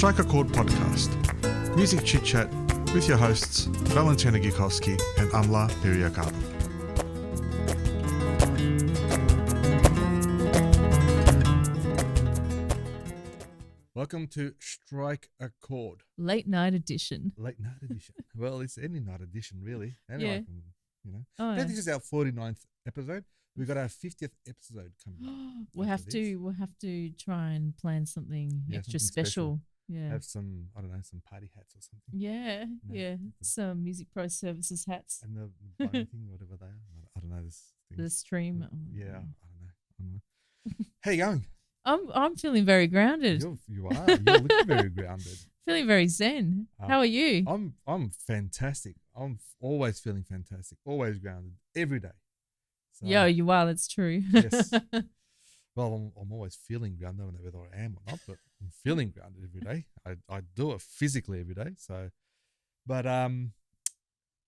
Strike a Chord podcast. Music chit chat with your hosts Valentino and Amla Piriakaba. Welcome to Strike a Chord. Late night edition. Late night edition. Well, it's any night edition, really. Yeah. Like, Oh, This is our 49th episode. We've got our 50th episode coming up. we'll have to try and plan something extra something special. Yeah. Have some, some party hats or something. Yeah. Yeah. Some Music Pro Services hats. And the bunny thing, whatever they are. I don't know this thing. The stream. Yeah, I don't know. How you going? I'm feeling very grounded. You are. You're looking very grounded. Feeling very zen. How are you? I'm fantastic. I'm always feeling fantastic. Always grounded every day. So, Yeah, you are. That's true. Yes. Well, I'm always feeling grounded, whether I am or not, but I'm feeling grounded every day. I do it physically every day. So, but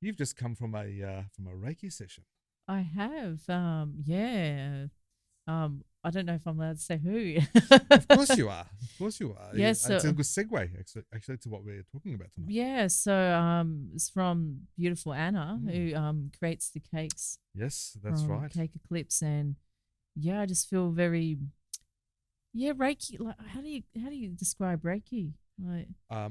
you've just come from a Reiki session. I have. Yeah. I don't know if I'm allowed to say who. Of course you are. Of course you are. Yes, it's a good segue actually to what we're talking about tonight. Yeah, so it's from beautiful Anna who creates the cakes. Yes, that's from right. Cake Eclipse, and yeah, I just feel very Reiki. Like, how do you describe Reiki? Like, I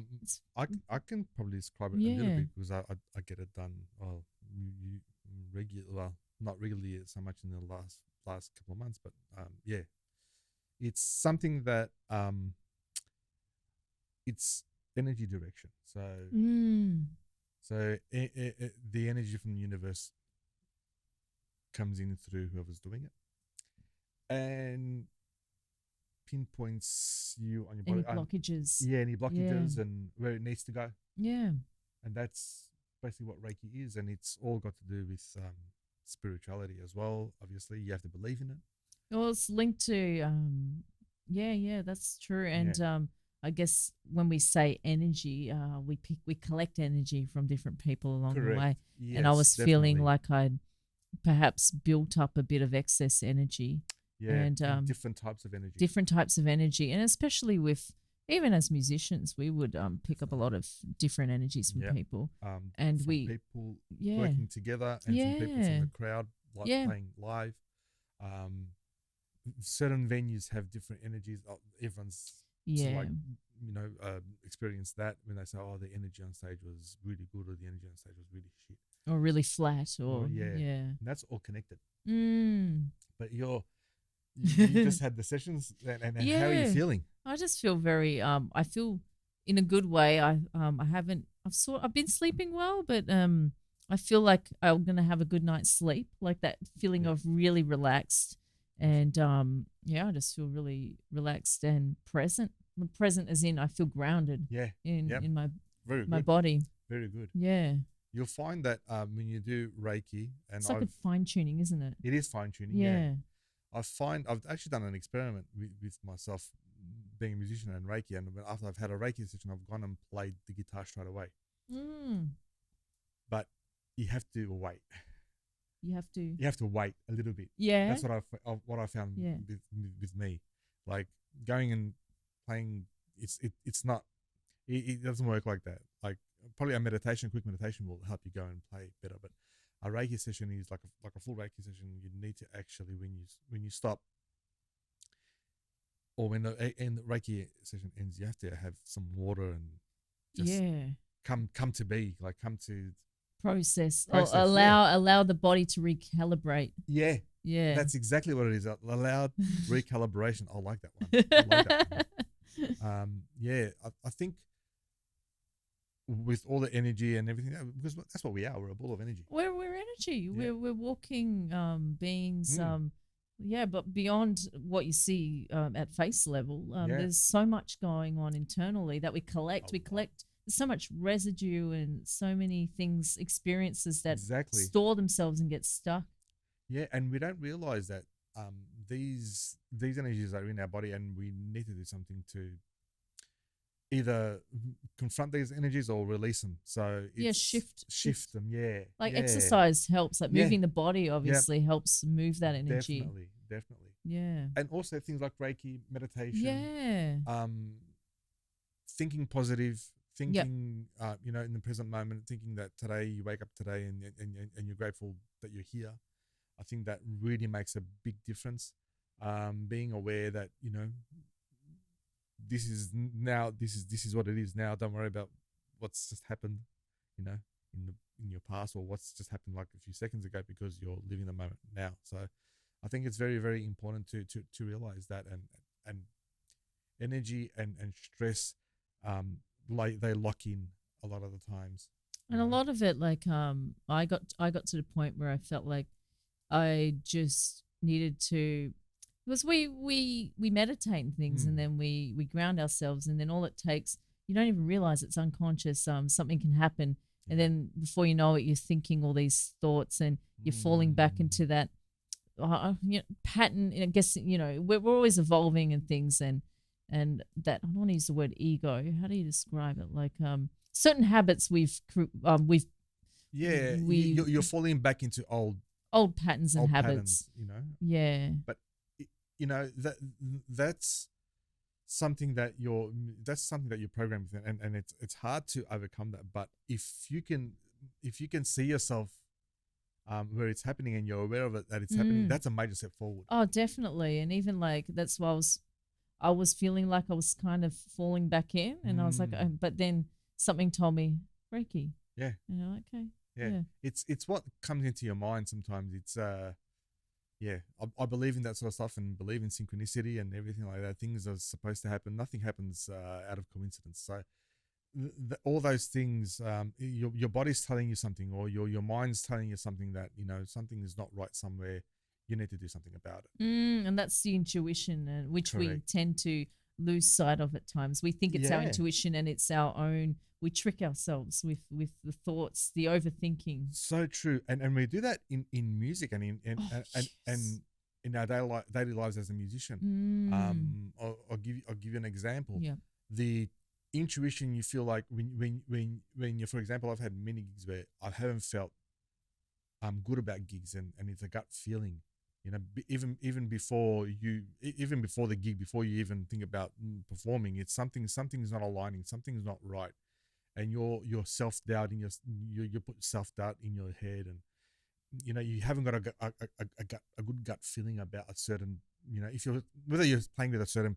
can probably describe it a little bit because I get it done. Well, not regularly so much in the last couple of months, but it's something that it's energy direction. So the energy from the universe comes in through whoever's doing it and pinpoints you on your body. Any blockages? Any blockages and where it needs to go. Yeah. And that's basically what Reiki is, and it's all got to do with spirituality as well. Obviously, you have to believe in it. Well, it's linked to that's true. And I guess when we say energy, we collect energy from different people along the way. Yes, and I was definitely. feeling like I'd perhaps built up a bit of excess energy. Yeah, and different types of energy. Different types of energy, and especially with even as musicians, we would pick up a lot of different energies from people. And from we people working together, and from people from the crowd playing live. Certain venues have different energies. Everyone's experienced that when they say, "Oh, the energy on stage was really good," or "The energy on stage was really shit," or really flat, or And that's all connected. But you just had the sessions, and how are you feeling? I just feel very. I feel in a good way. I've been sleeping well, but I feel like I'm gonna have a good night's sleep, like that feeling of really relaxed. And I just feel really relaxed and present. Present as in I feel grounded. In my body. Very good. Yeah. You'll find that when you do Reiki, and it's like a fine tuning, isn't it? It is fine tuning. Yeah. I've actually done an experiment with myself being a musician and Reiki, and after I've had a Reiki session, I've gone and played the guitar straight away. But you have to wait. You have to wait a little bit. Yeah. That's what I found with me. Like going and playing, it's not. It doesn't work like that. Like probably quick meditation will help you go and play better. But a Reiki session is like a full Reiki session. You need to actually when you stop, or when the Reiki session ends, you have to have some water and just come to be, like come to. Process or allow the body to recalibrate. Yeah, that's exactly what it is. Allowed recalibration. I like that one. I think with all the energy and everything, because that's what we are. We're a ball of energy. We're energy. We're walking beings. But beyond what you see at face level, there's so much going on internally that we collect. There's so much residue and so many things, experiences that store themselves and get stuck. Yeah, and we don't realize that these energies are in our body, and we need to do something to either confront these energies or release them. So it's shift them. Yeah, like exercise helps. Like moving the body obviously helps move that energy. Definitely. Yeah, and also things like Reiki, meditation. Yeah. thinking positive, Yep. thinking, in the present moment, thinking that today you wake up today and you're grateful that you're here. I think that really makes a big difference. Being aware that this is now, this is what it is now. Don't worry about what's just happened, you know, in your past, or what's just happened like a few seconds ago, because you're living the moment now. So I think it's very, very important to realize that, and energy and stress, like they lock in a lot of the times. And a lot of it, like, I got to the point where I felt like I just needed to, because we meditate and things, and then we ground ourselves, and then all it takes, you don't even realize it's unconscious. Something can happen, and then before you know it, you're thinking all these thoughts, and you're falling back into that pattern. And I guess we're always evolving and things, and that, I don't want to use the word ego. How do you describe it? Like certain habits Yeah, we you're falling back into old patterns and old habits. patterns. Yeah. But that's something that you're programmed with, and it's hard to overcome that. But if you can see yourself where it's happening, and you're aware of it, that it's happening, that's a major step forward. Oh, definitely. And even like, that's why I was feeling like I was kind of falling back in, and I was like, but then something told me, Reiki. Yeah. And you're like, okay. Yeah. It's what comes into your mind sometimes. It's I believe in that sort of stuff, and believe in synchronicity and everything like that. Things are supposed to happen. Nothing happens out of coincidence. So all those things, your body's telling you something, or your mind's telling you something, that something is not right somewhere. You need to do something about it. And that's the intuition, which we Correct. tend to lose sight of at times. We think it's our intuition, and it's our own. We trick ourselves with the thoughts, the overthinking. So true, and we do that in music, and and in our daily lives as a musician. I'll give you an example. Yeah. The intuition you feel like when you, for example, I've had many gigs where I haven't felt good about gigs, and it's a gut feeling. Even before the gig, before you even think about performing, it's something's not aligning, something's not right, and you're self-doubting, you put self-doubt in your head, and you haven't got a good gut feeling about a certain, if whether you're playing with a certain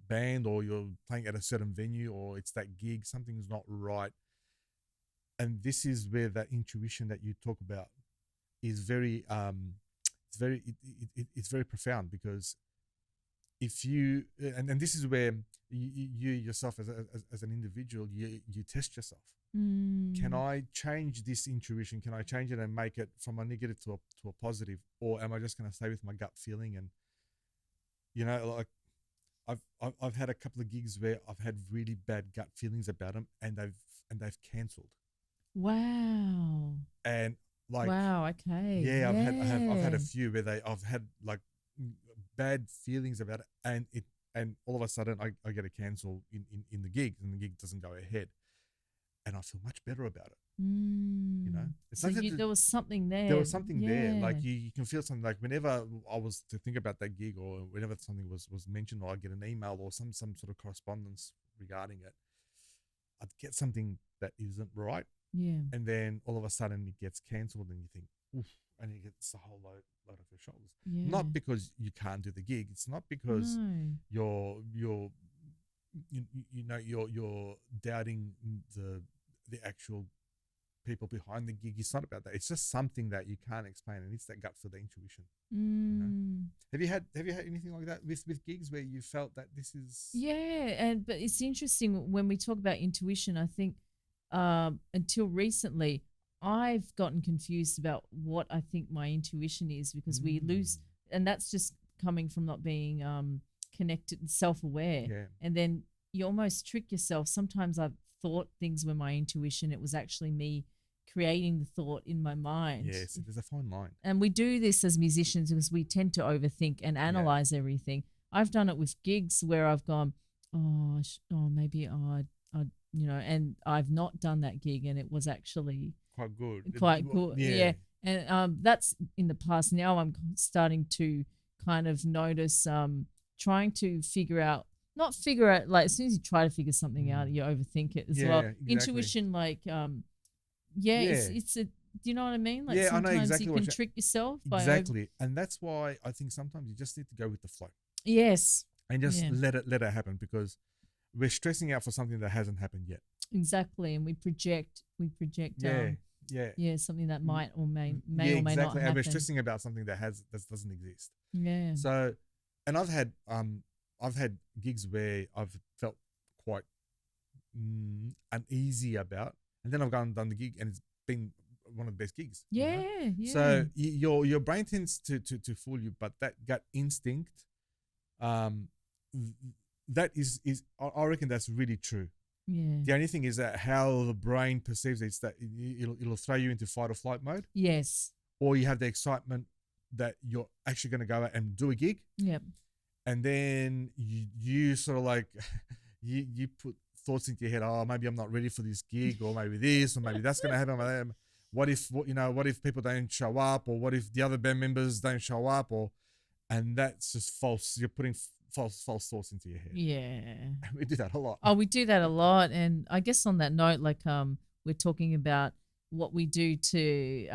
band, or you're playing at a certain venue, or it's that gig, something's not right. And this is where that intuition that you talk about is very it's very profound, because if you, and this is where you yourself as an individual, you test yourself. Can I change this intuition? Can I change it and make it from a negative to a positive, or am I just going to stay with my gut feeling? And like I've had a couple of gigs where I've had really bad gut feelings about them, and they've cancelled. Wow. And like, wow, okay. Yeah, I've had a few where I've had like bad feelings about it, and all of a sudden I get a cancel in the gig, and the gig doesn't go ahead, and I feel much better about it. It's so there was something there. There was something there. Like you can feel something. Like whenever I was to think about that gig, or whenever something was mentioned, or I get an email or some sort of correspondence regarding it, I'd get something that isn't right. Yeah. And then all of a sudden it gets cancelled, and you think, oof, and it gets a whole load off your shoulders. Yeah. Not because you can't do the gig. It's not because you're doubting the actual people behind the gig. It's not about that. It's just something that you can't explain, and it's that gut for the intuition. Have you had anything like that with gigs where you felt that this is? Yeah, but it's interesting when we talk about intuition. I think until recently, I've gotten confused about what I think my intuition is, because we lose, and that's just coming from not being connected and self-aware. Yeah. And then you almost trick yourself. Sometimes I've thought things were my intuition. It was actually me creating the thought in my mind. Yes, there's a fine line. And we do this as musicians because we tend to overthink and analyze everything. I've done it with gigs where I've gone, maybe and I've not done that gig, and it was actually quite good. Yeah. And that's in the past. Now I'm starting to kind of notice, trying to figure out, not figure out, like as soon as you try to figure something out, you overthink it as well. exactly. Intuition, like it's a, do you know what I mean? Like I know sometimes exactly you what can you trick yourself by exactly, and that's why I think sometimes you just need to go with the flow yes. and just Yeah. let it happen, because we're stressing out for something that hasn't happened yet. Exactly. And we project Yeah, something that might or may or may not exactly. And we're happen. stressing about something that doesn't exist. Yeah. So, and I've had gigs where I've felt quite uneasy about, and then I've gone and done the gig, and it's been one of the best gigs. Yeah, So your brain tends to fool you, but that gut instinct, that is I reckon that's really true. Yeah. The only thing is that how the brain perceives it's that it'll throw you into fight or flight mode. Yes. Or you have the excitement that you're actually going to go out and do a gig. Yep. And then you sort of like you put thoughts into your head. Oh, maybe I'm not ready for this gig, or maybe this, or maybe that's going to happen. What if people don't show up, or what if the other band members don't show up, and that's just false. You're putting false thoughts into your head. Yeah. We do that a lot. Oh, we do that a lot. And I guess on that note, like we're talking about what we do to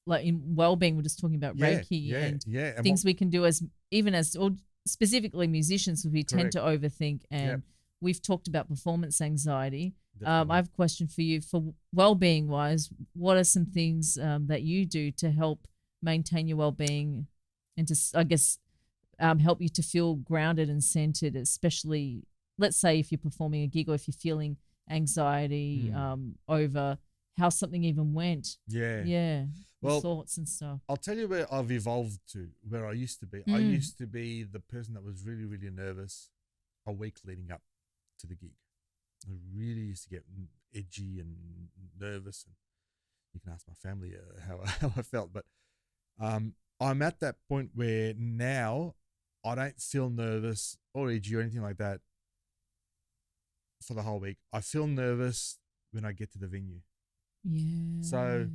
like in Wellbeing, we're just talking about Reiki and things we can do as or specifically musicians, because we tend to overthink, and we've talked about performance anxiety. I have a question for you. For well-being wise, what are some things that you do to help maintain your well-being and to, I guess, help you to feel grounded and centered, especially, let's say, if you're performing a gig or if you're feeling anxiety over how something even went. Yeah. Well, thoughts and stuff. I'll tell you where I've evolved to, where I used to be. I used to be the person that was really, really nervous a week leading up to the gig. I really used to get edgy and nervous, and you can ask my family how I felt. But I'm at that point where now I don't feel nervous or edgy or anything like that for the whole week. I feel nervous when I get to the venue. Yeah. So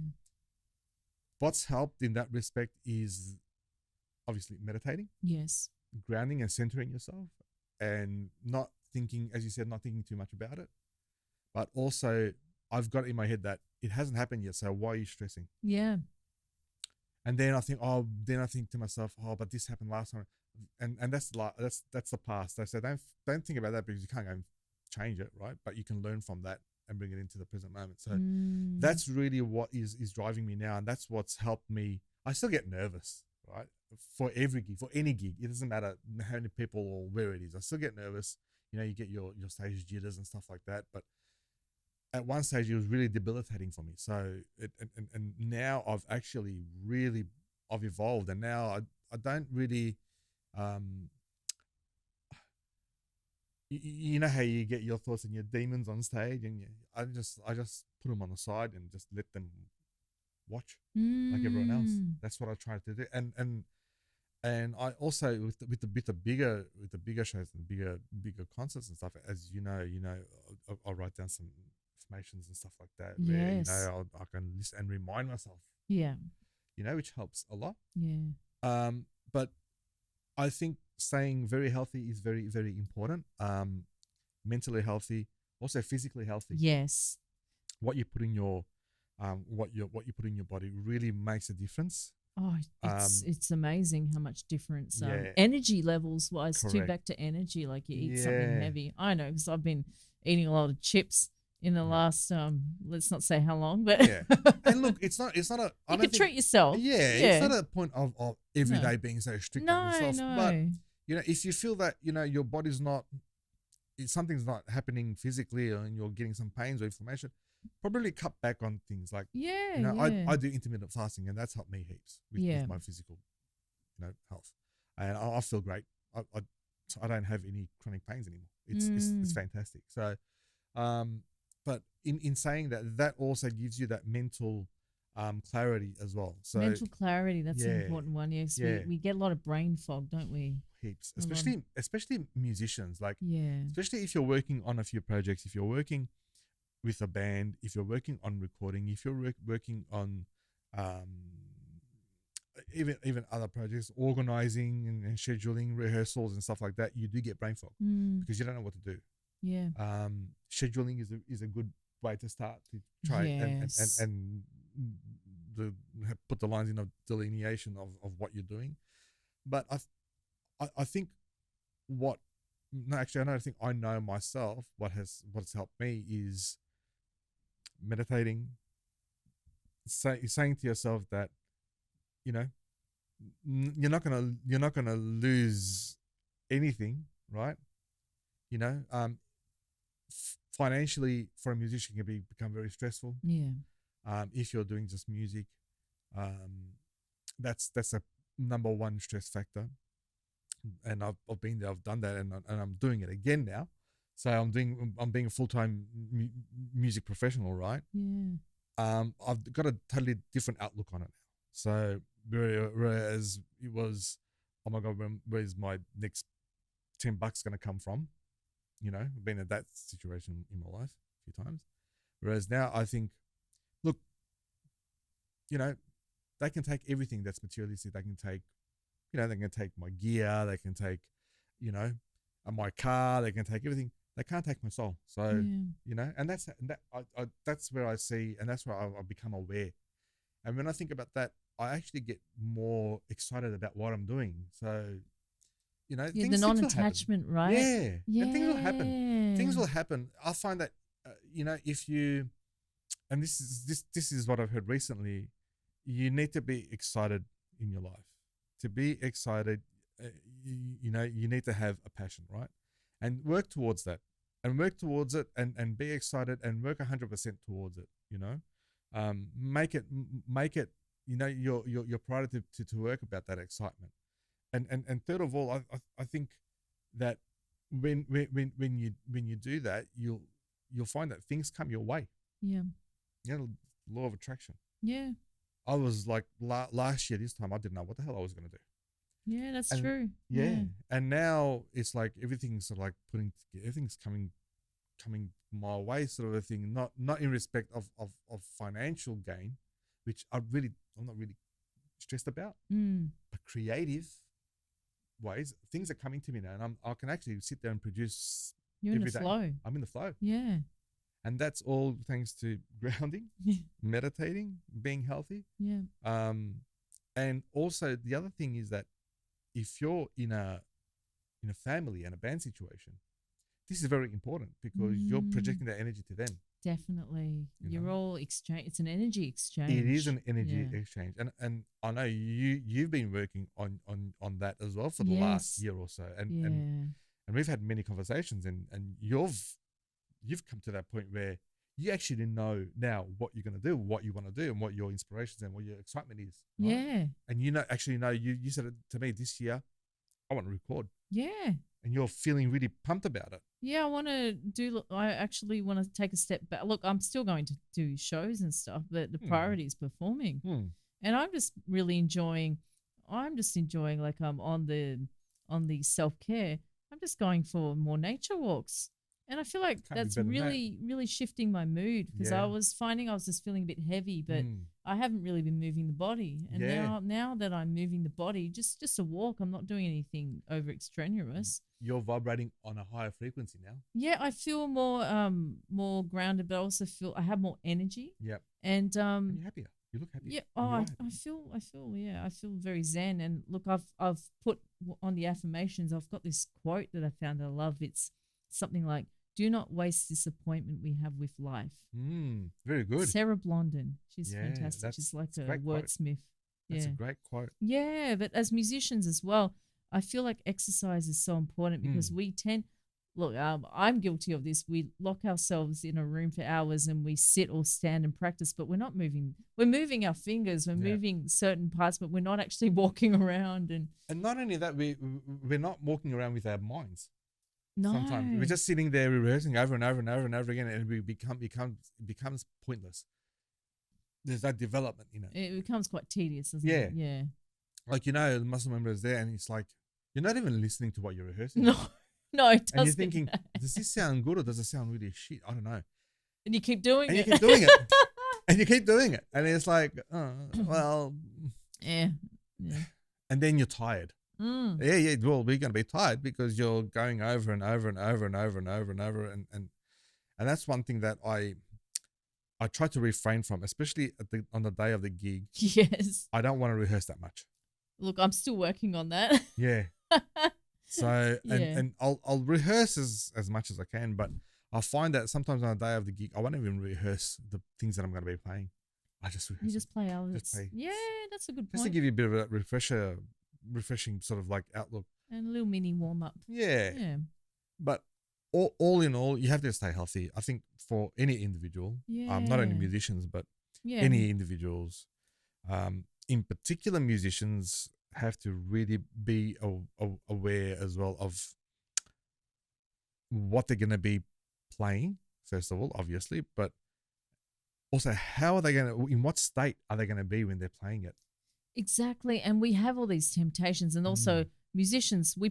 what's helped in that respect is obviously meditating. Yes. Grounding and centering yourself, and not thinking, as you said, not thinking too much about it. But also, I've got in my head that it hasn't happened yet, so why are you stressing? Yeah. And then I think to myself, but this happened last time, and that's the past. I said, don't think about that, because you can't go and change it, right? But you can learn from that and bring it into the present moment. So that's really what is driving me now, and that's what's helped me. I still get nervous, right? For every gig, for any gig, it doesn't matter how many people or where it is. I still get nervous. You get your stage jitters and stuff like that. But at one stage, it was really debilitating for me. So and now I've actually I've evolved, and now I don't really you know how you get your thoughts and your demons on stage, and I just put them on the side and just let them watch like everyone else. That's what I try to do, and I also with the bigger shows and bigger concerts and stuff, as you know, I'll write down some affirmations and stuff like that. Yes. Where I can listen and remind myself. Yeah. Which helps a lot. Yeah. But I think staying very healthy is very, very important. Mentally healthy, also physically healthy. Yes. What you put in your what you put in your body really makes a difference. Oh, it's amazing how much difference energy levels wise too. Back to energy, like you eat something heavy. I know, because I've been eating a lot of chips in the last let's not say how long, but and look, it's not a you can treat yourself. It's not a point of every day being so strict on yourself. But if you feel that your body's not, something's not happening physically, and you're getting some pains or inflammation, probably cut back on things like I do intermittent fasting, and that's helped me heaps with my physical health, and I feel great. I don't have any chronic pains anymore. It's fantastic. So but in saying that also gives you that mental clarity as well. So mental clarity, that's an important one. Yes, we get a lot of brain fog, don't we? Heaps, especially musicians. Like especially if you're working on a few projects, if you're working with a band, if you're working on recording, if you're working on even other projects, organizing and scheduling rehearsals and stuff like that, you do get brain fog because you don't know what to do. Yeah. Scheduling is a good way to start to try Yes. and put the lines in of delineation of what you're doing. But I think I don't think I know myself. What's helped me is meditating, saying to yourself that, you know, you're not gonna lose anything, right? You know, financially for a musician can become very stressful. Yeah. If you're doing just music, that's a number one stress factor. And I've been there, I've done that, and I'm doing it again now. So I'm being a full-time music professional, right? Yeah. I've got a totally different outlook on it now. So whereas it was, oh my God, where's my next $10 going to come from? You know, I've been in that situation in my life a few times. Whereas now I think, look, you know, they can take everything that's materialistic. They can take, you know, they can take my gear. They can take, you know, my car. They can take everything. They can't take my soul. So, you know, and that's where I see, and that's where I become aware. And when I think about that, I actually get more excited about what I'm doing. So, you know, the non-attachment, right? Yeah. And things will happen. Things will happen. I find that, you know, if you, and this is what I've heard recently, you need to be excited in your life. To be excited, you know, you need to have a passion, right? And work towards that, and work towards it, and be excited, and work 100% towards it. You know, make it, you know, your priority to work about that excitement, and third of all, I think that when you do that, you'll find that things come your way. Yeah. You know, law of attraction. Yeah. I was like last year this time I didn't know what the hell I was going to do. Yeah, that's true. Yeah. And now it's like everything's sort of like everything's coming my way, sort of a thing. Not in respect of financial gain, which I'm not really stressed about. But creative ways, things are coming to me now, and I can actually sit there and produce. You're in the flow. I'm in the flow. Yeah. And that's all thanks to grounding, meditating, being healthy. Yeah. And also the other thing is that if you're in a family and a band situation, this is very important because you're projecting that energy to them. Definitely. You're all exchange. It's an energy exchange. It is an energy exchange. And I know you've been working on that as well for the last year or so. And we've had many conversations, and you've come to that point where you actually know now what you're going to do, what you want to do, and what your inspirations and what your excitement is. Right? Yeah. And you said it to me this year, I want to record. Yeah. And you're feeling really pumped about it. Yeah, I actually want to take a step back. Look, I'm still going to do shows and stuff, but the priority is performing. And I'm just really enjoying, like on the self-care, I'm just going for more nature walks. And I feel like that's really, really shifting my mood because I was finding I was just feeling a bit heavy, but I haven't really been moving the body. And now that I'm moving the body, just a walk, I'm not doing anything over extraneous. You're vibrating on a higher frequency now. Yeah, I feel more grounded, but I also feel I have more energy. Yeah. And you're happier. You look happier. Yeah. Oh, I feel very zen. And look, I've put on the affirmations, I've got this quote that I found I love. It's something like, "Do not waste disappointment we have with life." Very good. Sarah Blondin. She's fantastic. She's like a wordsmith. That's a great quote. Yeah, but as musicians as well, I feel like exercise is so important because we tend, look, I'm guilty of this. We lock ourselves in a room for hours and we sit or stand and practice, but we're not moving. We're moving our fingers. We're moving certain parts, but we're not actually walking around. And not only that, we're not walking around with our minds. No. Sometimes we're just sitting there rehearsing over and over and over and over again, and it becomes pointless. There's that development, It becomes quite tedious, doesn't it? Yeah. Like, the muscle member is there, and it's like you're not even listening to what you're rehearsing. No, it doesn't. And you're thinking, does this sound good or does it sound really shit? I don't know. And you keep doing it. And you keep doing it. And you keep doing it. And it's like, well. Yeah. and then you're tired. Mm. Yeah. Well, we're going to be tired because you're going over and over and over and over and over and over, and that's one thing that I try to refrain from, especially on the day of the gig. Yes. I don't want to rehearse that much. Look, I'm still working on that. Yeah. So Yeah. and I'll rehearse as much as I can, but I find that sometimes on the day of the gig I won't even rehearse the things that I'm going to be playing. I just rehearse. You just play out. Just play. Yeah, that's a good point. Just to give you a bit of a refreshing sort of like outlook. And a little mini warm up. Yeah. Yeah. But all in all, you have to stay healthy. I think for any individual, not only musicians, but any individuals, in particular musicians have to really be aware as well of what they're going to be playing, first of all, obviously, but also how are they going to, in what state are they going to be when they're playing it? Exactly. And we have all these temptations, and also musicians, we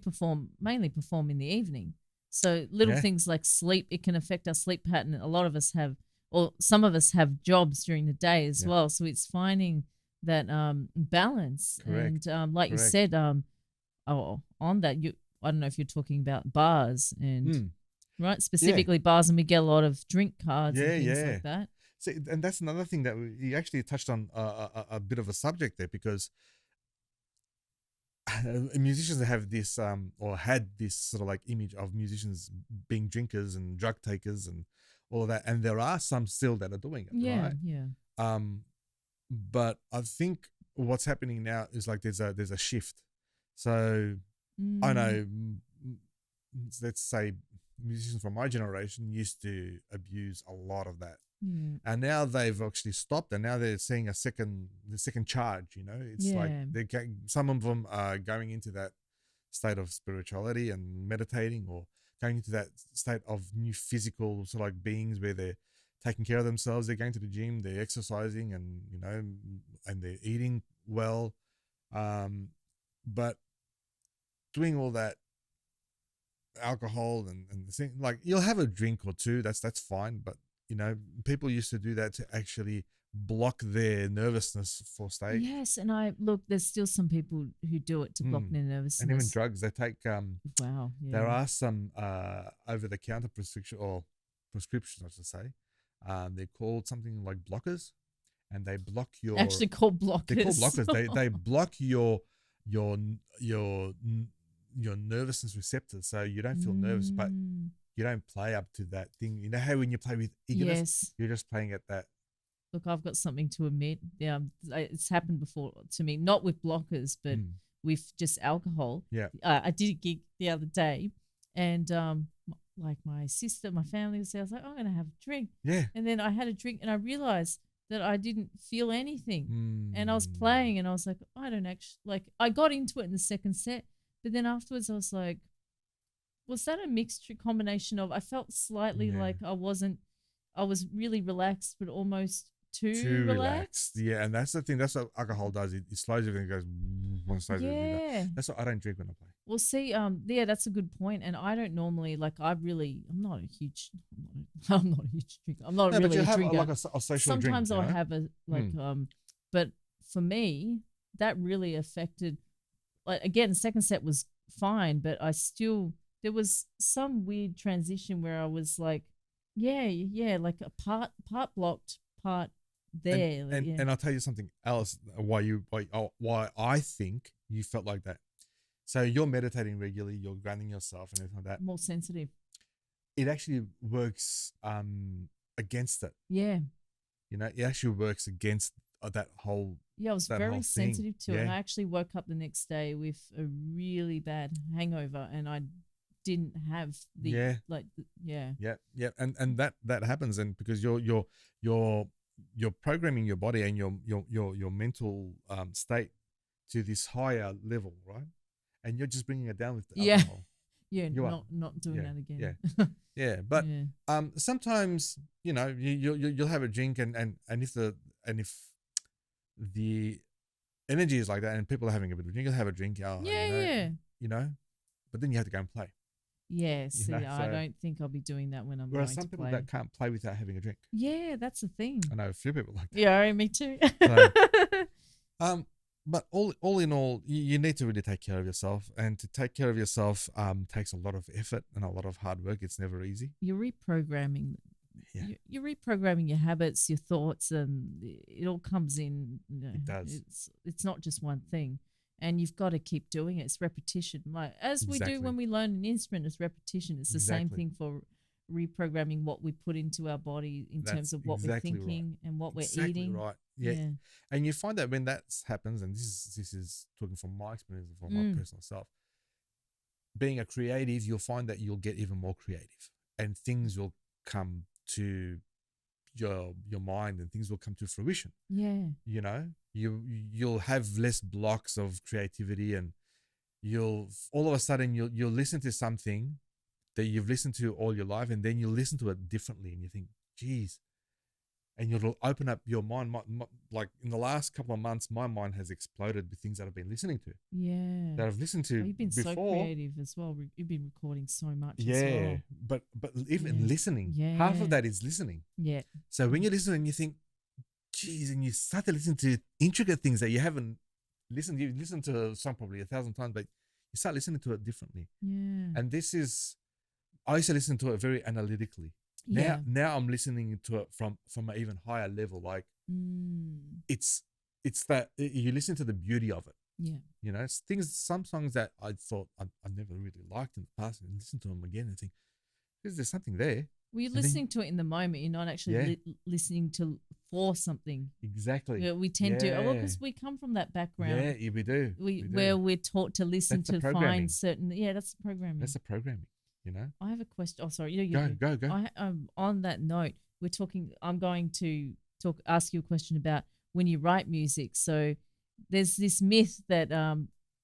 mainly perform in the evening. So little things like sleep, it can affect our sleep pattern. A lot of us have, or some of us have jobs during the day as well. So it's finding that balance. Correct. And like you said, on that, I don't know if you're talking about bars and right, specifically bars, and we get a lot of drink cards and things like that. See, and that's another thing that you actually touched on a bit of a subject there, because musicians have this or had this sort of like image of musicians being drinkers and drug takers and all of that, and there are some still that are doing it, right? But I think what's happening now is like there's a shift. So I know, let's say musicians from my generation used to abuse a lot of that. And now they've actually stopped, and now they're seeing the second charge. It's like some of them are going into that state of spirituality and meditating, or going into that state of new physical sort of like beings where they're taking care of themselves. They're going to the gym, they're exercising, and and they're eating well, but doing all that alcohol and the thing, like, you'll have a drink or two, that's fine, but people used to do that to actually block their nervousness for stage. Yes, and there's still some people who do it to block their nervousness. And even drugs, they take wow. Yeah. There are some over-the-counter prescriptions, I should say. They're called something like blockers, and they block your. Actually, called blockers. They're called blockers. They block your nervousness receptors, so you don't feel nervous, but you don't play up to that thing. You know how when you play with eagerness, you're just playing at that. Look, I've got something to admit. Yeah, it's happened before to me, not with blockers, but with just alcohol. Yeah. I did a gig the other day, and like my sister, my family was there. I was like, I'm going to have a drink. Yeah. And then I had a drink, and I realized that I didn't feel anything. And I was playing, and I was like, I don't actually, I got into it in the second set, but then afterwards I was like, was that a mixture combination of, I felt slightly like I was really relaxed, but almost too relaxed. Yeah, and that's the thing. That's what alcohol does. It slows everything, goes one side. Yeah. That's what I don't drink when I play. Well, see, that's a good point. And I don't normally, I'm not a huge drinker. I'm not really but you a have drinker. Like a social Sometimes drink, I'll have but for me, that really affected, again, the second set was fine, but there was some weird transition where I was like, like a part blocked, part there. And I'll tell you something else why I think you felt like that. So you're meditating regularly, you're grounding yourself and everything like that. More sensitive. It actually works against it. Yeah. It actually works against that whole. Yeah, I was very sensitive to it. And I actually woke up the next day with a really bad hangover, and I didn't have the and that happens, and because you're programming your body and your mental state to this higher level, right? And you're just bringing it down with the alcohol. Not doing that again. But sometimes you'll have a drink, and if the energy is like that and people are having a bit of a drink, you'll have a drink. But then you have to go and play. Yeah, see, I don't think I'll be doing that when I'm whereas going to some people play. that can't play without having a drink. Yeah, that's the thing. I know a few people like that. Yeah, me too. So, but all in all, you need to really take care of yourself, and to take care of yourself takes a lot of effort and a lot of hard work. It's never easy. You're reprogramming. Yeah. You're reprogramming your habits, your thoughts, and it all comes in. It does. It's not just one thing, and you've got to keep doing it. It's repetition, like as we do when we learn an instrument. It's repetition. It's the same thing for reprogramming what we put into our body in terms of what we're thinking and what we're eating. Right. Yeah. And you find that when that happens, and this is talking from my experience, from my personal self, being a creative, you'll find that you'll get even more creative, and things will come to your mind, and things will come to fruition. Yeah. You know, you'll have less blocks of creativity, and you'll all of a sudden you'll listen to something that you've listened to all your life, and then you listen to it differently, and you think, geez, and you'll open up your mind. Like in the last couple of months, my mind has exploded with things that I've been listening to. Yeah. That I've listened to you've been before. so creative as well. You've been recording so much as Yeah. well. But even listening, half of that is listening. Yeah. So when you listen and you think, geez, and you start to listen to intricate things that you haven't listened, you've listened to a song probably 1,000 times, but you start listening to it differently. Yeah. And I used to listen to it very analytically. Now I'm listening to it from an even higher level. Like it's that you listen to the beauty of it. Yeah. You know, it's some songs that I thought I never really liked in the past, and listen to them again and think, there's something there. Well, you're listening to it in the moment. You're not actually listening for something. Exactly. Yeah, we tend to, because we come from that background. Yeah, we do. Where we're taught to listen to find certain. Yeah, that's the programming. That's the programming. You know. I have a question. Oh, sorry. Go. On that note, we're talking. I'm going to ask you a question about when you write music. So there's this myth that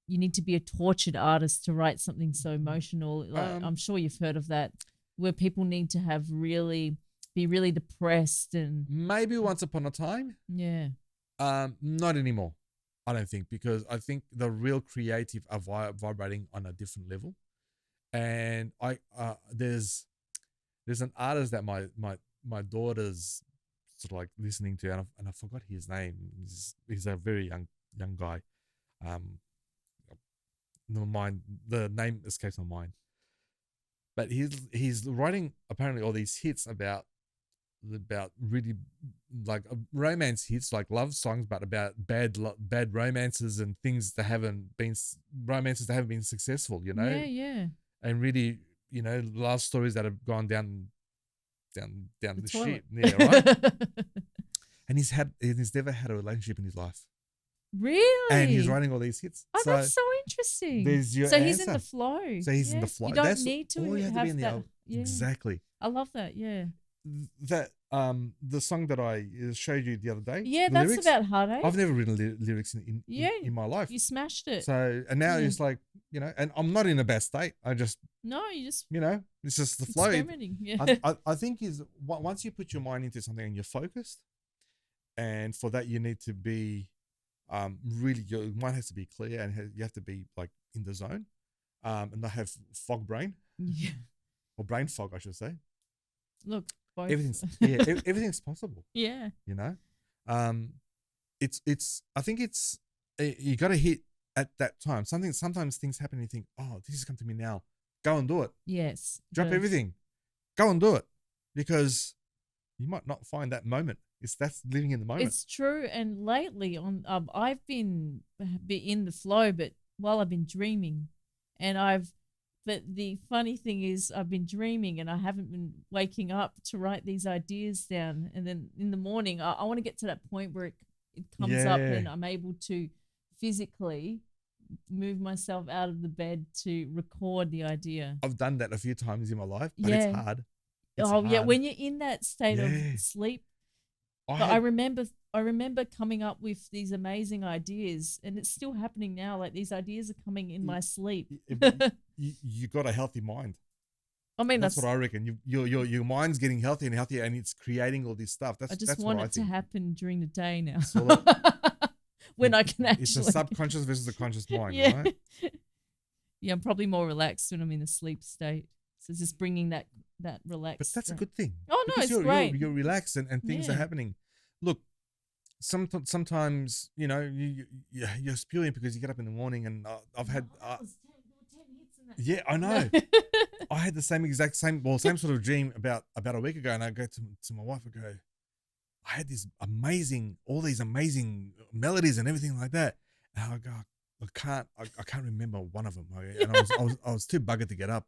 you need to be a tortured artist to write something so emotional. Like, I'm sure you've heard of that, where people need to have be really depressed and maybe once upon a time. Yeah. Not anymore. I don't think, because I think the real creative are vibrating on a different level. And there's an artist that my daughter's sort of like listening to, and I forgot his name. He's a very young guy. Never mind, the name escapes my mind. But he's writing apparently all these hits about really like romance hits, like love songs, but about bad romances and things that haven't been successful. You know. Yeah. And really, you know, love stories that have gone down the shit. Yeah, right. And he's never had a relationship in his life. Really? And he's writing all these hits. Oh, that's so interesting. There's your so answer. He's in the flow. So he's in the flow. You don't need to all you have to be in the that. Yeah. Exactly. I love that. Yeah. That the song that I showed you the other day. Yeah, that's lyrics, about heartache. I've never written lyrics in my life. You smashed it. So and now it's like, you know, and I'm not in a bad state. You know, it's just the flow. Yeah. I think is once you put your mind into something and you're focused, and for that you need to be really, your mind has to be clear, and you have to be like in the zone, and not have fog brain. Yeah. Or brain fog, I should say. Look, both. Everything's possible. Yeah. You know, it's I think it's you got to hit at that time. Sometimes things happen and you think, oh, this has come to me now. Go and do it. Yes. Drop everything. Go and do it, because you might not find that moment. That's living in the moment. It's true. And lately I've been in the flow, but while I've been dreaming, but the funny thing is I've been dreaming and I haven't been waking up to write these ideas down. And then in the morning, I want to get to that point where it comes up and I'm able to physically move myself out of the bed to record the idea. I've done that a few times in my life, but it's hard. It's hard. Yeah, when you're in that state of sleep. I remember coming up with these amazing ideas, and it's still happening now. Like, these ideas are coming in my sleep. You got a healthy mind. I mean, that's what I reckon. Your mind's getting healthier and healthier, and it's creating all this stuff. I just want it to happen during the day now, when I can actually. It's the subconscious versus the conscious mind, right? Yeah, I'm probably more relaxed when I'm in a sleep state. So it's just bringing that relaxed. But that's a good thing. Oh no, it's great. You're relaxed and things are happening. Look, sometimes you're spewing because you get up in the morning, and I've had that was 10 hits in that. yeah, I know. I had the same sort of dream about a week ago, and I go to my wife, I go, I had all these amazing melodies and everything like that, and I go, I can't remember one of them, and I was too buggered to get up.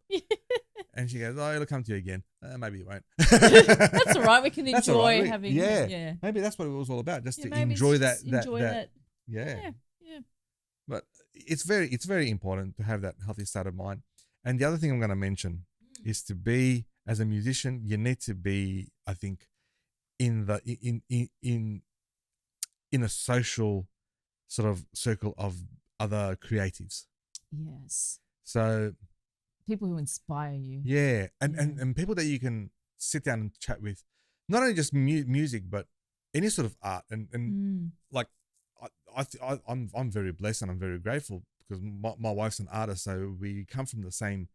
And she goes, oh, it'll come to you again. Maybe it won't. That's all right. We can That's all enjoy right. having. Yeah. Maybe that's what it was all about, just to maybe enjoy it's that. just enjoy that. Yeah. Yeah. But it's very important to have that healthy state of mind. And the other thing I'm going to mention is to be, as a musician, you need to be, I think, in a social sort of circle of other creatives. Yes. So people who inspire you. Yeah, and people that you can sit down and chat with, not only just music, but any sort of art. And like, I'm very blessed and I'm very grateful because my wife's an artist, so we come from the same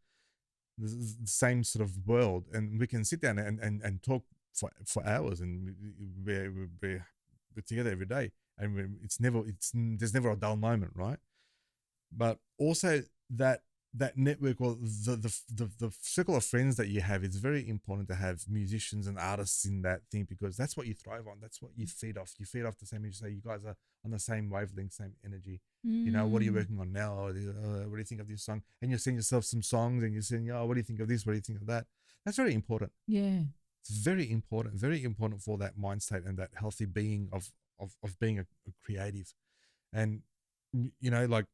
sort of world, and we can sit down and talk for hours, and we're together every day, and there's never a dull moment, right? But also that network, or the circle of friends that you have, is very important to have musicians and artists in that thing, because that's what you thrive on. That's what you feed off. You feed off the same energy. So you guys are on the same wavelength, same energy. What are you working on now? What do you think of this song? And you're sending yourself some songs, and you're saying, what do you think of this? What do you think of that? That's very important. Yeah. It's very important for that mind state and that healthy being of being a creative. And, like,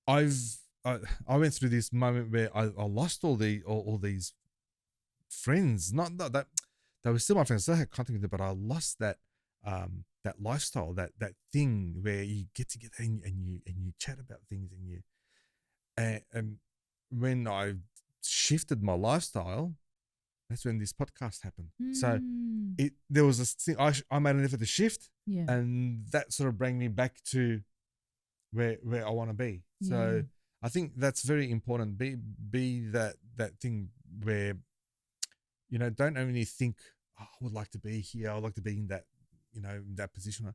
I went through this moment where I lost all these friends. Not that they were still my friends. I still had contact with them, but I lost that lifestyle, that thing where you get together and you chat about things, and when I shifted my lifestyle, that's when this podcast happened. So there was this thing, I made an effort to shift, and that sort of brought me back to where I want to be. So I think that's very important. Be that thing where, don't only think, I would like to be here, I would like to be in that, that position.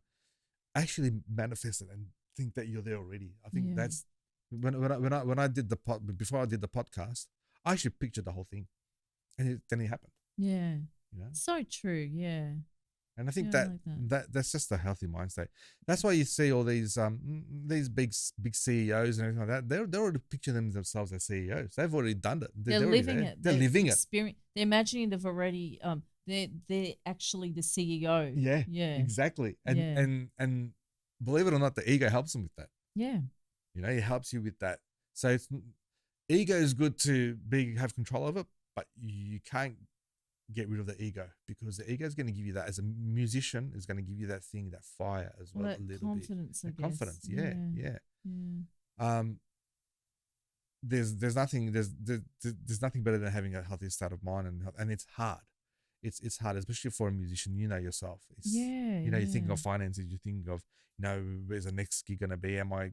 Actually manifest it and think that you're there already. I think that's when I did before I did the podcast, I actually pictured the whole thing, and then it happened. Yeah. So true. Yeah. And I think I like that's just a healthy mind state. That's why you see all these big CEOs and everything like that. They already picture themselves as CEOs. They've already done it. They're living it. They're living it. They're imagining they've already they're actually the CEO. Yeah. Yeah. Exactly. And believe it or not, the ego helps them with that. Yeah. It helps you with that. So ego is good to have control of it, but you can't get rid of the ego, because the ego is going to give you that, as a musician, is going to give you that thing, that fire as well, that a little confidence, bit. I guess. Confidence, yeah. There's nothing better than having a healthy state of mind, and it's hard. It's hard, especially for a musician. Yourself. You think of finances. You think of where's the next gig going to be? Am I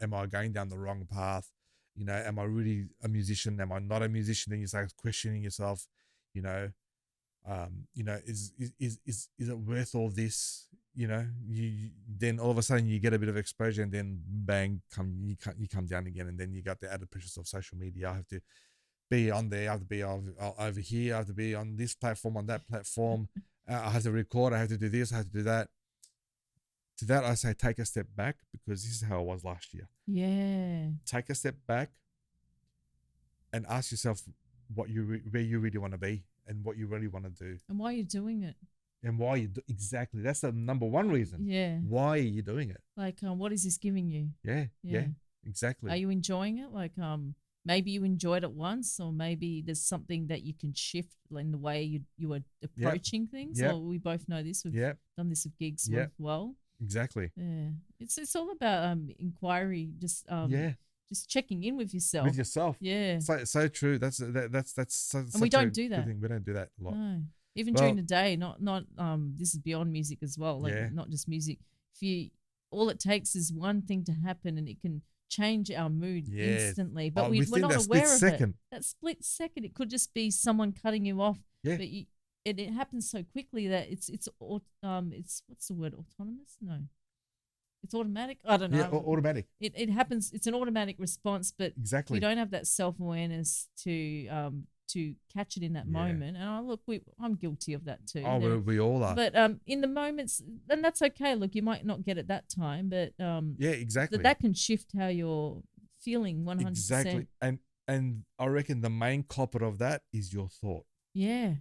am I going down the wrong path? Am I really a musician? Am I not a musician? Then you start questioning yourself. Is it worth all this? You then all of a sudden you get a bit of exposure, and then bang, you come down again, and then you got the added pressures of social media. I have to be on there. I have to be over here. I have to be on this platform, on that platform. I have to record. I have to do this. I have to do that. To that, I say take a step back, because this is how I was last year. Yeah. Take a step back and ask yourself where you really want to be, and what you really want to do, and why you're doing it, and why exactly. That's the number one reason. Yeah. Why are you doing it? Like, what is this giving you? Yeah. Exactly. Are you enjoying it? Like, maybe you enjoyed it once, or maybe there's something that you can shift in the way you are approaching things. Or we both know this. We've done this with gigs as well. Exactly. Yeah. It's all about inquiry. Just just checking in with yourself. Yeah. So true. That's and we don't do that. We don't do that a lot. No. Even during the day, not this is beyond music as well. Like not just music. All it takes is one thing to happen, and it can change our mood instantly. But we're not aware of it. That split second. It could just be someone cutting you off. Yeah. But it happens so quickly that it's what's the word, autonomous? No, it's automatic. I don't know. Yeah, automatic. It happens. It's an automatic response, but Exactly. you don't have that self-awareness to catch it in that moment. And I'm guilty of that too. Oh, we all are. But in the moments, and that's okay. Look, you might not get it that time, but yeah, exactly. that can shift how you're feeling 100%. Exactly. And I reckon the main culprit of that is your thought. Yeah.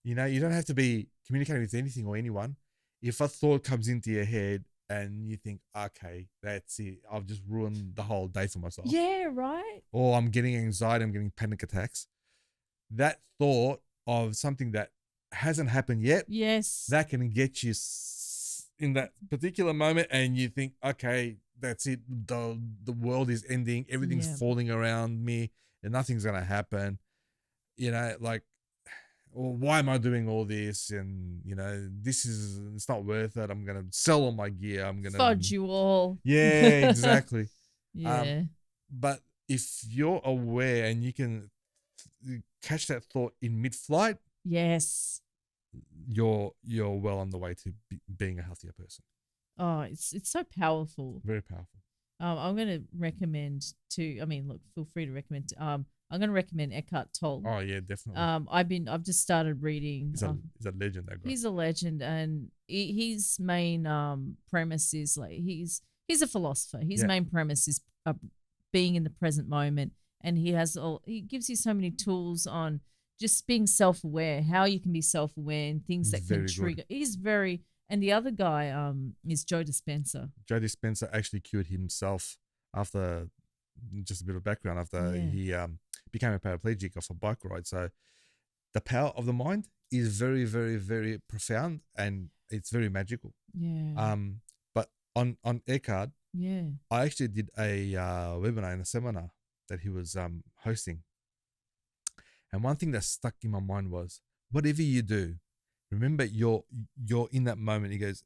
You know, you don't have to be communicating with anything or anyone. If a thought comes into your head and you think, okay, that's it, I've just ruined the whole day for myself. Yeah, right. Or I'm getting anxiety, I'm getting panic attacks. That thought of something that hasn't happened yet, yes, that can get you in that particular moment, and you think, okay, that's it. The world is ending. Everything's falling around me, and nothing's gonna happen. You know, like, well, why am I doing all this? And you know, it's not worth it. I'm gonna sell all my gear. I'm gonna fudge you all. Yeah, exactly. Yeah. But if you're aware and you can catch that thought in mid-flight, yes, you're well on the way to being a healthier person. Oh, it's so powerful. Very powerful. I'm going to recommend look, feel free to recommend. I'm going to recommend Eckhart Tolle. Oh yeah, definitely. I've just started reading. He's a legend. That guy. He's a legend, and his main premise is like he's a philosopher. His main premise is being in the present moment, and he gives you so many tools on just being self-aware, how you can be self-aware, and things that can trigger. He's very. And the other guy is Joe Dispenza. Joe Dispenza actually cured himself after, just a bit of background, after he became a paraplegic off a bike ride. So the power of the mind is very, very, very profound, and it's very magical. Yeah. But on Eckhart, I actually did a webinar and a seminar that he was hosting. And one thing that stuck in my mind was, whatever you do, remember you're in that moment. He goes,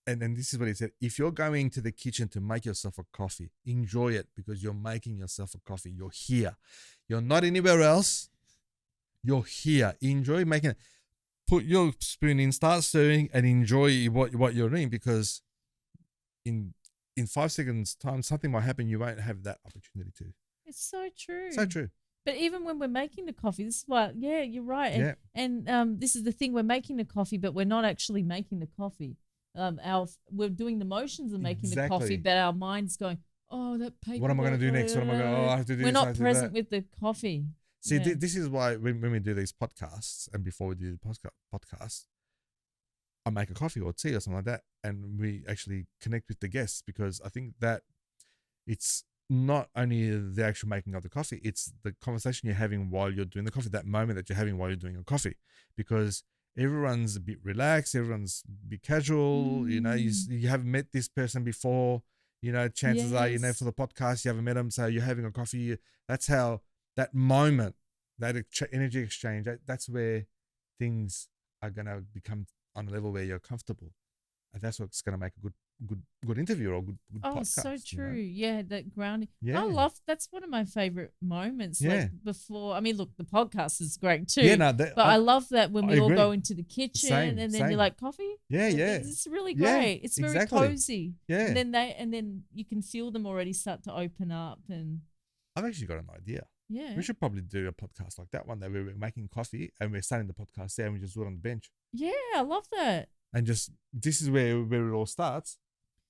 and this is what he said: if you're going to the kitchen to make yourself a coffee, enjoy it, because you're making yourself a coffee. You're here. You're not anywhere else. You're here. Enjoy making it. Put your spoon in, start stirring, and enjoy what you're doing, because in 5 seconds time, something might happen. You won't have that opportunity to. It's so true. So true. But even when we're making the coffee, this is why, you're right. And this is the thing, we're making the coffee, but we're not actually making the coffee. We're doing the motions of making the coffee, but our mind's going, oh, that paper. What am I going to do next? What am I going to, I have to do We're this, not present with the coffee. See, this is why when we do these podcasts, and before we do the podcast, I make a coffee or tea or something like that, and we actually connect with the guests, because I think that it's not only the actual making of the coffee, it's the conversation you're having while you're doing the coffee, that moment that you're having while you're doing your coffee, because everyone's a bit relaxed, everyone's a bit casual, you know, you haven't met this person before, you know, chances are, you know, for the podcast, you haven't met them, so you're having a coffee. That's how that moment, that energy exchange, that's where things are going to become on a level where you're comfortable. And that's what's going to make a good interview or good podcast. So true. You know? Yeah, that grounding. Yeah. That's one of my favorite moments. Yeah. Like before, I mean, look, the podcast is great too. Yeah, no, but I love that when we all go into the kitchen and then you're like, coffee? Yeah, yeah. It's really great. It's very cozy. Yeah. And then you can feel them already start to open up. And I've actually got an idea. Yeah. We should probably do a podcast like that one, that we're making coffee and we're starting the podcast there and we just do it on the bench. Yeah, I love that. And just, this is where it all starts,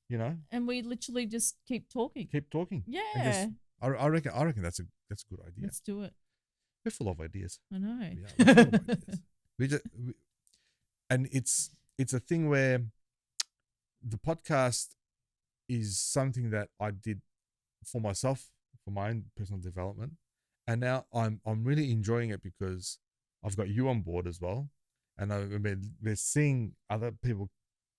you know. And we literally just keep talking. Yeah. And I reckon that's a good idea. Let's do it. We're full of ideas. I know. Yeah, we're full of ideas. And it's a thing where the podcast is something that I did for myself, for my own personal development, and now I'm really enjoying it because I've got you on board as well. And we're seeing other people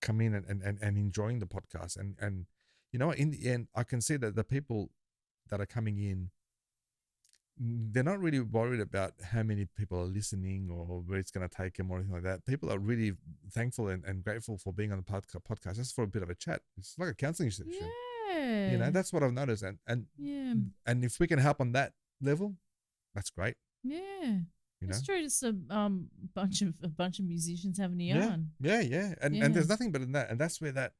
come in and enjoying the podcast. And you know, in the end, I can see that the people that are coming in, they're not really worried about how many people are listening or where it's going to take them or anything like that. People are really thankful and grateful for being on the podcast just for a bit of a chat. It's like a counseling session. Yeah. You know, that's what I've noticed. And if we can help on that level, that's great. Yeah. You know? It's true. Just a bunch of musicians having a yarn. Yeah. And there's nothing better than that. And that's where that,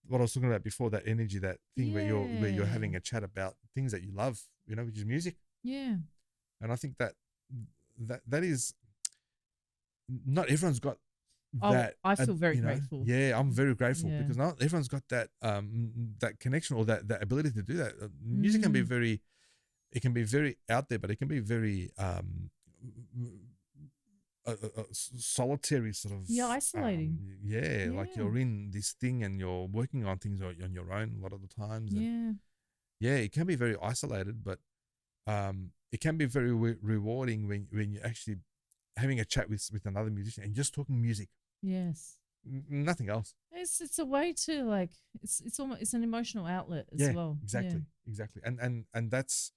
what I was talking about before, that energy, that thing where you're having a chat about things that you love, you know, which is music. Yeah. And I think that is, not everyone's got that. I feel very grateful. Yeah, I'm very grateful because not everyone's got that that connection or that ability to do that. Music can be very out there, but it can be very solitary sort of. Yeah, isolating. Like you're in this thing and you're working on things on your own a lot of the times. And it can be very isolated, but it can be very rewarding when you're actually having a chat with another musician and just talking music. Yes. Nothing else. It's a way to, like, it's almost, it's an emotional outlet as well. Exactly. And that's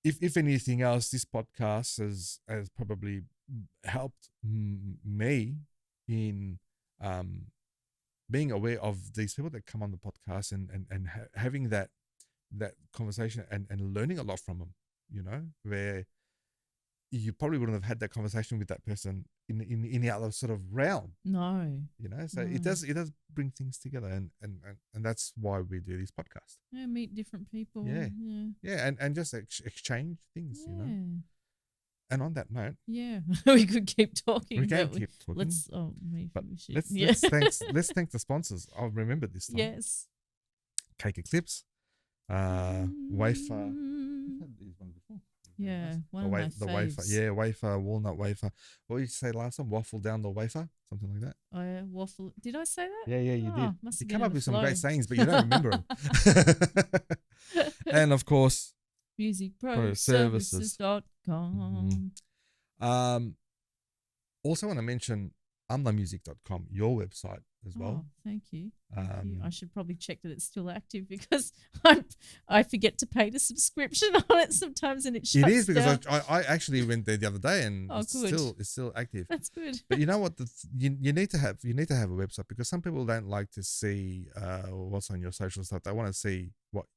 if anything else, this podcast has probably helped me in being aware of these people that come on the podcast and having that conversation and learning a lot from them, you know, where you probably wouldn't have had that conversation with that person in any other sort of realm. No. You know, so it does bring things together, and that's why we do this podcast. Yeah, meet different people. Yeah, and just exchange things, you know. And on that note, we could keep talking. We can keep talking. Let's let's thank the sponsors. I'll remember this time. Yes. Cake Eclipse, wafer. We've had these ones before. Yeah, one of my faves. Wafer, wafer, walnut wafer. What did you say last time? Waffle down the wafer, something like that. Oh yeah, waffle. Did I say that? Yeah, you did. Must you have come been up with some flow. great sayings, but you don't remember them. And of course, musicproservices.com. Also want to mention amlamusic.com, your website as well. Oh, thank you. I should probably check that it's still active because I forget to pay the subscription on it sometimes, and it shuts down. It is because I actually went there the other day and it's still active. That's good. But you know what? You need to have a website because some people don't like to see what's on your social stuff. They want to see what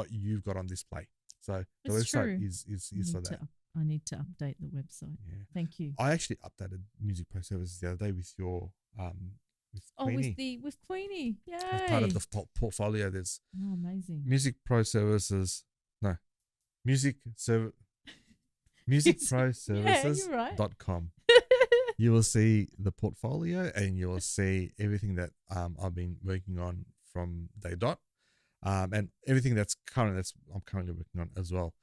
you've got on display. So the website is for that. I need to update the website. Yeah. Thank you. I actually updated Music Pro Services the other day with your with Queenie. With Queenie. Yay. As part of the portfolio, there's amazing. Music Pro Services. No. musicproservices.com. You will see the portfolio and you will see everything that I've been working on from day dot. And everything I'm currently working on as well.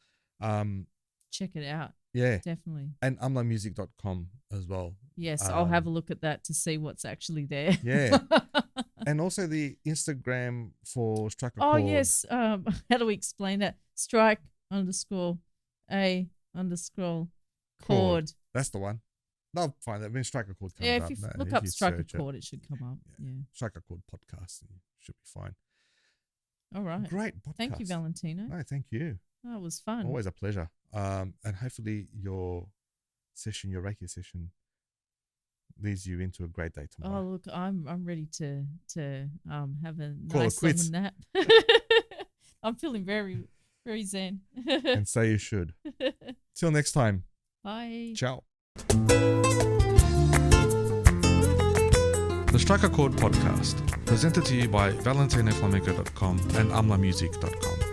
Check it out. Yeah. Definitely. And amlamusic.com as well. Yes, I'll have a look at that to see what's actually there. Yeah. And also the Instagram for Strike a Chord. Oh, yes. How do we explain that? Strike_a_chord. That's the one. They'll find that when Strike a Chord comes up. Yeah, if you look up Strike a Chord, it should come up. Yeah. Strike a Chord podcast, and you should be fine. All right. Great podcast. Thank you, Valentino. No, thank you. Oh, it was fun. Always a pleasure. And hopefully your Reiki session leads you into a great day tomorrow. Oh, look, I'm ready to have a Call nice quits. long nap. I'm feeling very, very zen. And so you should. Till next time. Bye. Ciao. The Strike a Chord podcast, presented to you by ValentinoFlamenco.com and amlamusic.com.